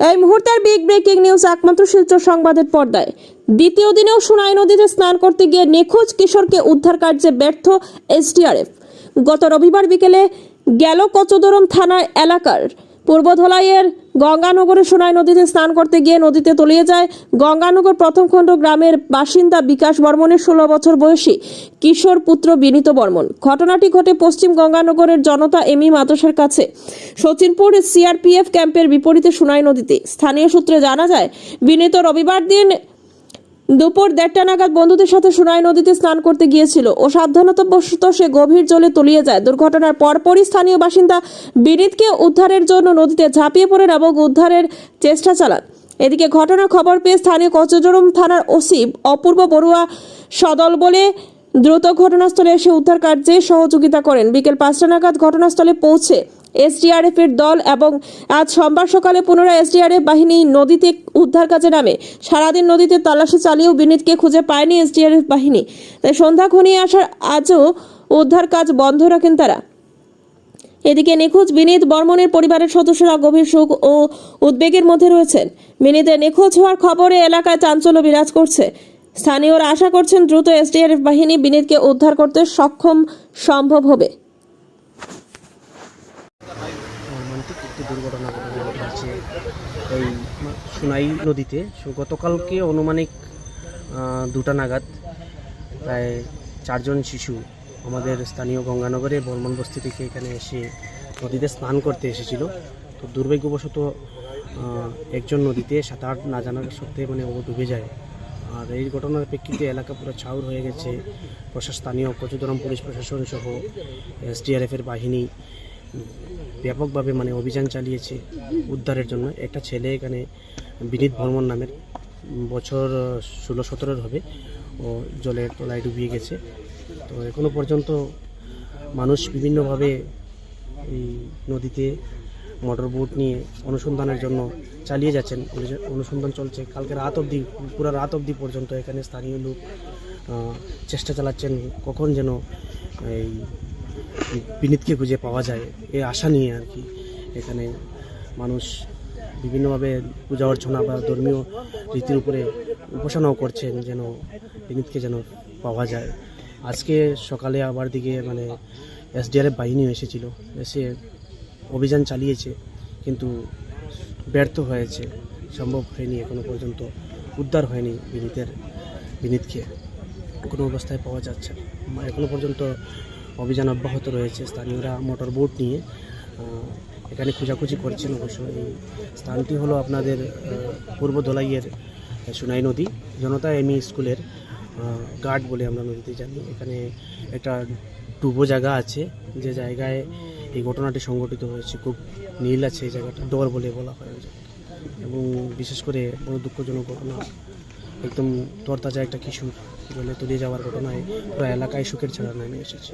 এই মুহূর্তের big breaking news একমাত্র শিলচর সংবাদের পর্দায়। দ্বিতীয় দিনেও সোনাই নদীতে স্নান করতে গিয়ে নিখোঁজ কিশোরকে উদ্ধার কার্যে ব্যর্থ এসডিআরএফ। গত রবিবার বিকেলে গেল কচুদরম থানার এলাকার পূর্বধলাইয়ের গঙ্গানগরে সোনাই নদীতে স্নান করতে গিয়ে নদীতে তলিয়ে যায় গঙ্গানগর প্রথম খণ্ড গ্রামের বাসিন্দা বিকাশ বর্মনের 16 বছর বয়সী কিশোর পুত্র বিনীত বর্মন। ঘটনাটি ঘটে পশ্চিম গঙ্গানগরের জনতা এমই মাদ্রাসার কাছে সচিনপুর সিআরপিএফ ক্যাম্পের বিপরীতে সোনাই নদীতে। স্থানীয় সূত্রে জানা যায়, বিনীত রবিবার দিন দুপুর 1:30 নাগাদ বন্ধুদের সাথে সোনাই নদীতে স্নান করতে গিয়েছিল ও সাবধানতাবশত সে গভীর জলে তলিয়ে যায়। দুর্ঘটনার পরপরই স্থানীয় বাসিন্দা বিনীতকে উদ্ধারের জন্য নদীতে ঝাঁপিয়ে পড়েন এবং উদ্ধারের চেষ্টা চালান। এদিকে ঘটনার খবর পেয়ে স্থানীয় কচুদরম থানার ওসি অপূর্ব বড়ুয়া সদল বলে দ্রুত ঘটনাস্থলে এসে উদ্ধার কার্যে সহযোগিতা করেন। বিকেল 5টা নাগাদ ঘটনাস্থলে পৌঁছে এসডিআরএফ এর দল এবং আজ সোমবার সকালে পুনরায় এসডিআরএফ বাহিনী নদীতে উদ্ধার কাজে নামে। সারাদিন নদীতে তল্লাশি চালিয়েও বিনীতকে খুঁজে পায়নি এসডিআরএফ বাহিনী। তাই সন্ধ্যা ঘনিয়ে আসার আজও উদ্ধার কাজ বন্ধ রাখেন তারা। এদিকে নিখোঁজ বিনীত বর্মনের পরিবারের সদস্যরা গভীর শোক ও উদ্বেগের মধ্যে রয়েছেন। বিনীতের নিখোঁজ হওয়ার খবরে এলাকায় চাঞ্চল্য বিরাজ করছে। স্থানীয়রা আশা করছেন দ্রুত এসডিআরএফ বাহিনী বিনীতকে উদ্ধার করতে সম্ভব হবে। মর্মান্তিক একটি দুর্ঘটনা ঘটেছে এই সোনাই নদীতে। গতকালকে অনুমানিক 2টা নাগাদ প্রায় 4 জন শিশু আমাদের স্থানীয় গঙ্গানগরে বর্মন বস্তি থেকে এখানে এসে নদীতে স্নান করতে এসেছিল। তো দুর্ভাগ্যবশত একজন নদীতে সাঁতার না জানার সত্ত্বে ও ডুবে যায়। আর এই ঘটনার প্রেক্ষিতে এলাকা পুরো চাউর হয়ে গেছে। স্থানীয় কচুদরম পুলিশ প্রশাসন সহ এসডিআরএফের বাহিনী ব্যাপকভাবে অভিযান চালিয়েছে উদ্ধারের জন্য। একটা ছেলে এখানে বিনীত বর্মন নামের, বছর 16-17 হবে, ও জলের তলায় ডুবিয়ে গেছে। তো এখনো পর্যন্ত মানুষ বিভিন্নভাবে এই নদীতে মোটর বোট নিয়ে অনুসন্ধানের জন্য চালিয়ে যাচ্ছেন। অনুসন্ধান চলছে কালকে রাত অবধি, পুরো রাত অবধি পর্যন্ত এখানে স্থানীয় লোক চেষ্টা চালাচ্ছেন কখন যেন এই বিনীতকে খুঁজে পাওয়া যায়, এই আশা নিয়ে আর কি। এখানে মানুষ বিভিন্নভাবে পূজা অর্চনা বা ধর্মীয় রীতির উপরে উপাসনাও করছেন যেন বিনীতকে যেন পাওয়া যায়। আজকে সকালে আবার দিকে এসডিআরএফ বাহিনী এসেছিল, এসে অভিযান চালিয়েছে, কিন্তু ব্যর্থ হয়েছে, সম্ভব হয়নি। এখনো পর্যন্ত উদ্ধার হয়নি বিনীতকে, কোনো অবস্থায় পাওয়া যাচ্ছে না। এখনো পর্যন্ত অভিযান অব্যাহত রয়েছে। স্থানীয়রা মোটর বোট নিয়ে এখানে খোঁজাখুঁজি করছেন। অবশ্য এই স্থানটি হলো আপনাদের পূর্ব ধলাইয়ের সোনাই নদী, জনতা এমই স্কুলের ঘাট বলে আমরা নদীতে জানি। এখানে একটা ডুবো জায়গা আছে, যে জায়গায় এই ঘটনাটি সংঘটিত হয়েছে। খুব নীল আছে এই জায়গাটা, ডর বলে বলা হয় ওই জায়গাটা। এবং বিশেষ করে বড় দুঃখজনক ঘটনা, একদম তরতাজা একটা কিশোর জলে তলিয়ে যাওয়ার ঘটনায় পুরো এলাকায় শোকের ছায়া নেমে এসেছে।